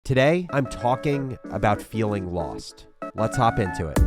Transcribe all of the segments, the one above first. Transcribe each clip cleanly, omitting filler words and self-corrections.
Today, I'm talking about feeling lost. Let's hop into it.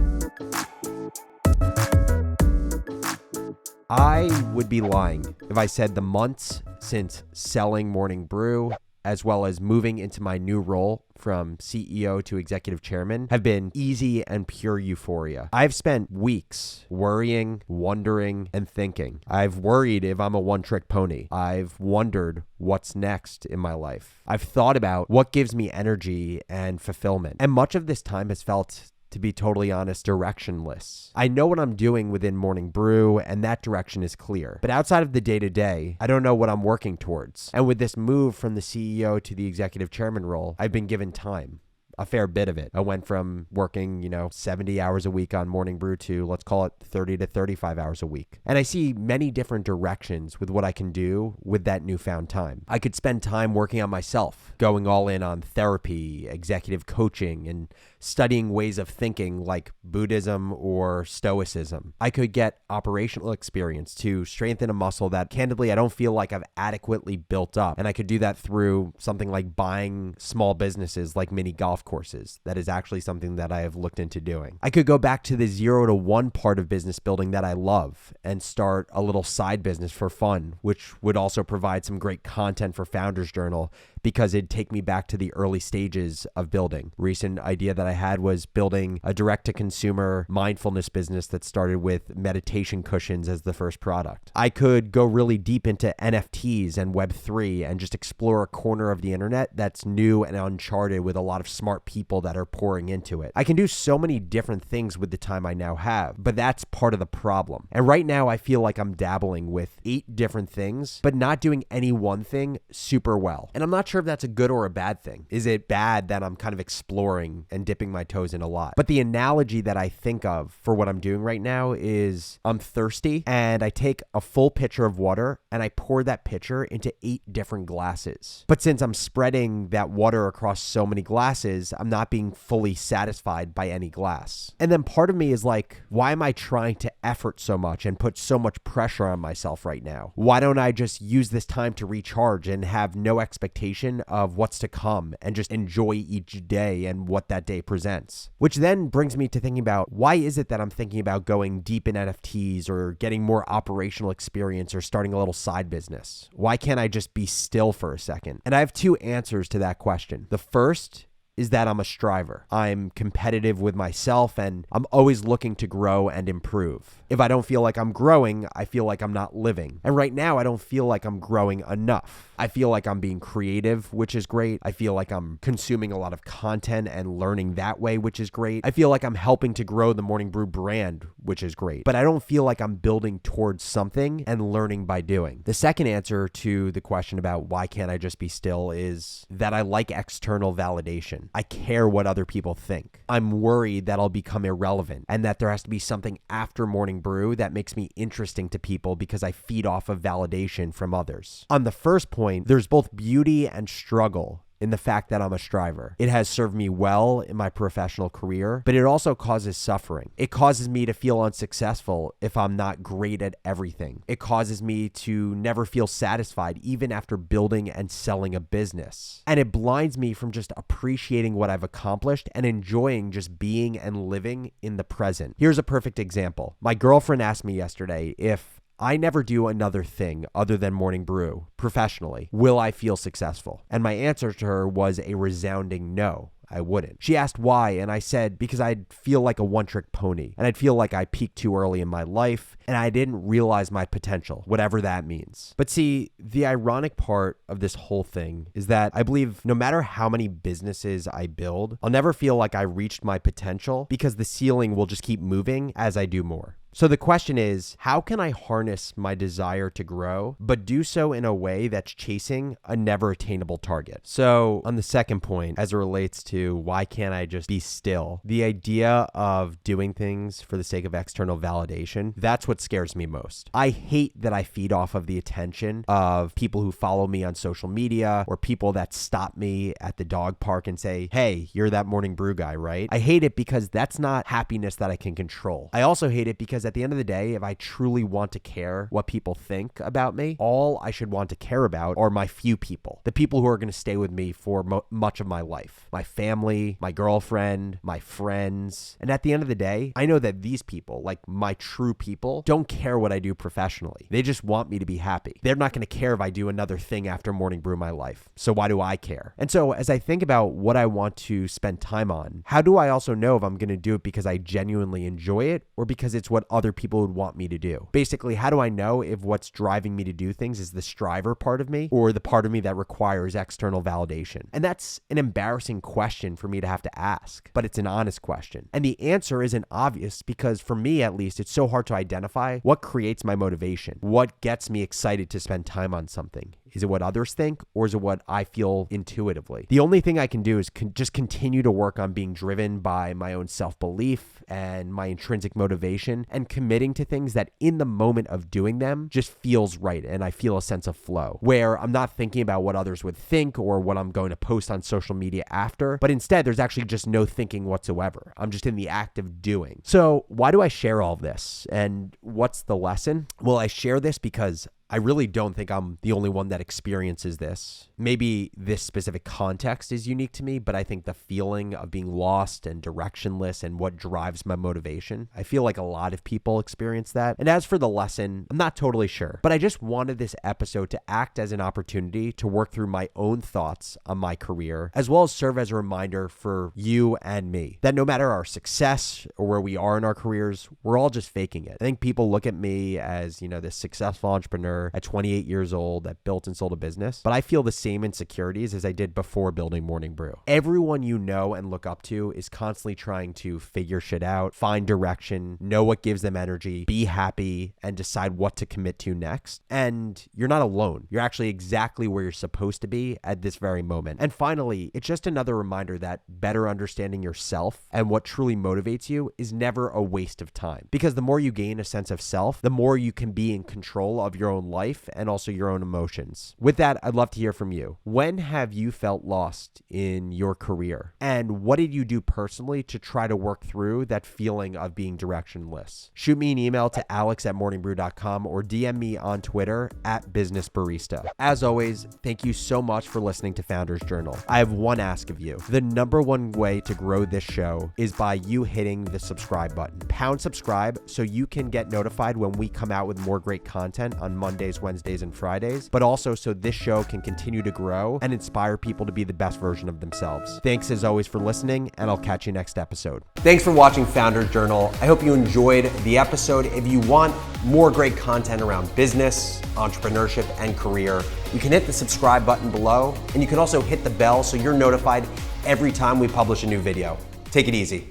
I would be lying if I said the months since selling Morning Brew, as well as moving into my new role from CEO to executive chairman, have been easy and pure euphoria. I've spent weeks worrying, wondering, and thinking. I've worried if I'm a one-trick pony. I've wondered what's next in my life. I've thought about what gives me energy and fulfillment. And much of this time has felt, to be totally honest, directionless. I know what I'm doing within Morning Brew, and that direction is clear. But outside of the day-to-day, I don't know what I'm working towards. And with this move from the CEO to the executive chairman role, I've been given time. A fair bit of it. I went from working, 70 hours a week on Morning Brew to, let's call it 30 to 35 hours a week. And I see many different directions with what I can do with that newfound time. I could spend time working on myself, going all in on therapy, executive coaching, and studying ways of thinking like Buddhism or Stoicism. I could get operational experience to strengthen a muscle that, candidly, I don't feel like I've adequately built up. And I could do that through something like buying small businesses like mini golf courses. That is actually something that I have looked into doing. I could go back to the 0 to 1 part of business building that I love and start a little side business for fun, which would also provide some great content for Founders Journal because it'd take me back to the early stages of building. Recent idea that I had was building a direct-to-consumer mindfulness business that started with meditation cushions as the first product. I could go really deep into NFTs and Web3 and just explore a corner of the internet that's new and uncharted with a lot of smart people that are pouring into it. I can do so many different things with the time I now have, but that's part of the problem. And right now I feel like I'm dabbling with 8 different things, but not doing any one thing super well. And I'm not sure if that's a good or a bad thing. Is it bad that I'm kind of exploring and dipping my toes in a lot? But the analogy that I think of for what I'm doing right now is I'm thirsty and I take a full pitcher of water and I pour that pitcher into 8 different glasses. But since I'm spreading that water across so many glasses, I'm not being fully satisfied by any glass. And then part of me is like, why am I trying to effort so much and put so much pressure on myself right now? Why don't I just use this time to recharge and have no expectation of what's to come and just enjoy each day and what that day presents? Which then brings me to thinking about, why is it that I'm thinking about going deep in NFTs or getting more operational experience or starting a little side business? Why can't I just be still for a second? And I have 2 answers to that question. The first is that I'm a striver. I'm competitive with myself and I'm always looking to grow and improve. If I don't feel like I'm growing, I feel like I'm not living. And right now, I don't feel like I'm growing enough. I feel like I'm being creative, which is great. I feel like I'm consuming a lot of content and learning that way, which is great. I feel like I'm helping to grow the Morning Brew brand, which is great. But I don't feel like I'm building towards something and learning by doing. The second answer to the question about why can't I just be still is that I like external validation. I care what other people think. I'm worried that I'll become irrelevant and that there has to be something after Morning Brew that makes me interesting to people because I feed off of validation from others. On the first point, there's both beauty and struggle in the fact that I'm a striver. It has served me well in my professional career, but it also causes suffering. It causes me to feel unsuccessful if I'm not great at everything. It causes me to never feel satisfied even after building and selling a business. And it blinds me from just appreciating what I've accomplished and enjoying just being and living in the present. Here's a perfect example. My girlfriend asked me yesterday if I never do another thing other than Morning Brew professionally, will I feel successful? And my answer to her was a resounding no. I wouldn't. She asked why, and I said because I'd feel like a one-trick pony, and I'd feel like I peaked too early in my life, and I didn't realize my potential, whatever that means. But see, the ironic part of this whole thing is that I believe no matter how many businesses I build, I'll never feel like I reached my potential because the ceiling will just keep moving as I do more. So the question is, how can I harness my desire to grow, but do so in a way that's chasing a never attainable target? So on the second point, as it relates to why can't I just be still, the idea of doing things for the sake of external validation, that's what scares me most. I hate that I feed off of the attention of people who follow me on social media or people that stop me at the dog park and say, hey, you're that Morning Brew guy, right? I hate it because that's not happiness that I can control. I also hate it because at the end of the day, if I truly want to care what people think about me, all I should want to care about are my few people, the people who are going to stay with me for much of my life, my family, my girlfriend, my friends. And at the end of the day, I know that these people, like my true people, don't care what I do professionally. They just want me to be happy. They're not going to care if I do another thing after Morning Brew my life. So why do I care? And so as I think about what I want to spend time on, how do I also know if I'm going to do it because I genuinely enjoy it or because it's what other people would want me to do? Basically, how do I know if what's driving me to do things is the striver part of me or the part of me that requires external validation? And that's an embarrassing question for me to have to ask, but it's an honest question. And the answer isn't obvious because for me, at least, it's so hard to identify what creates my motivation, what gets me excited to spend time on something. Is it what others think or is it what I feel intuitively? The only thing I can do is just continue to work on being driven by my own self-belief and my intrinsic motivation and committing to things that in the moment of doing them just feels right and I feel a sense of flow where I'm not thinking about what others would think or what I'm going to post on social media after, but instead there's actually just no thinking whatsoever. I'm just in the act of doing. So why do I share all of this? And what's the lesson? Well, I share this because I really don't think I'm the only one that experiences this. Maybe this specific context is unique to me, but I think the feeling of being lost and directionless and what drives my motivation, I feel like a lot of people experience that. And as for the lesson, I'm not totally sure, but I just wanted this episode to act as an opportunity to work through my own thoughts on my career, as well as serve as a reminder for you and me that no matter our success or where we are in our careers, we're all just faking it. I think people look at me as, this successful entrepreneur at 28 years old that built and sold a business, but I feel the same insecurities as I did before building Morning Brew. Everyone you know and look up to is constantly trying to figure shit out, find direction, know what gives them energy, be happy, and decide what to commit to next. And you're not alone. You're actually exactly where you're supposed to be at this very moment. And finally, it's just another reminder that better understanding yourself and what truly motivates you is never a waste of time. Because the more you gain a sense of self, the more you can be in control of your own life and also your own emotions. With that, I'd love to hear from you. When have you felt lost in your career? And what did you do personally to try to work through that feeling of being directionless? Shoot me an email to alex@morningbrew.com or DM me on Twitter @businessbarista. As always, thank you so much for listening to Founders Journal. I have one ask of you. The number one way to grow this show is by you hitting the subscribe button. Pound subscribe so you can get notified when we come out with more great content on Mondays, Wednesdays, and Fridays, but also so this show can continue to grow and inspire people to be the best version of themselves. Thanks as always for listening, and I'll catch you next episode. Thanks for watching Founders Journal. I hope you enjoyed the episode. If you want more great content around business, entrepreneurship, and career, you can hit the subscribe button below, and you can also hit the bell so you're notified every time we publish a new video. Take it easy.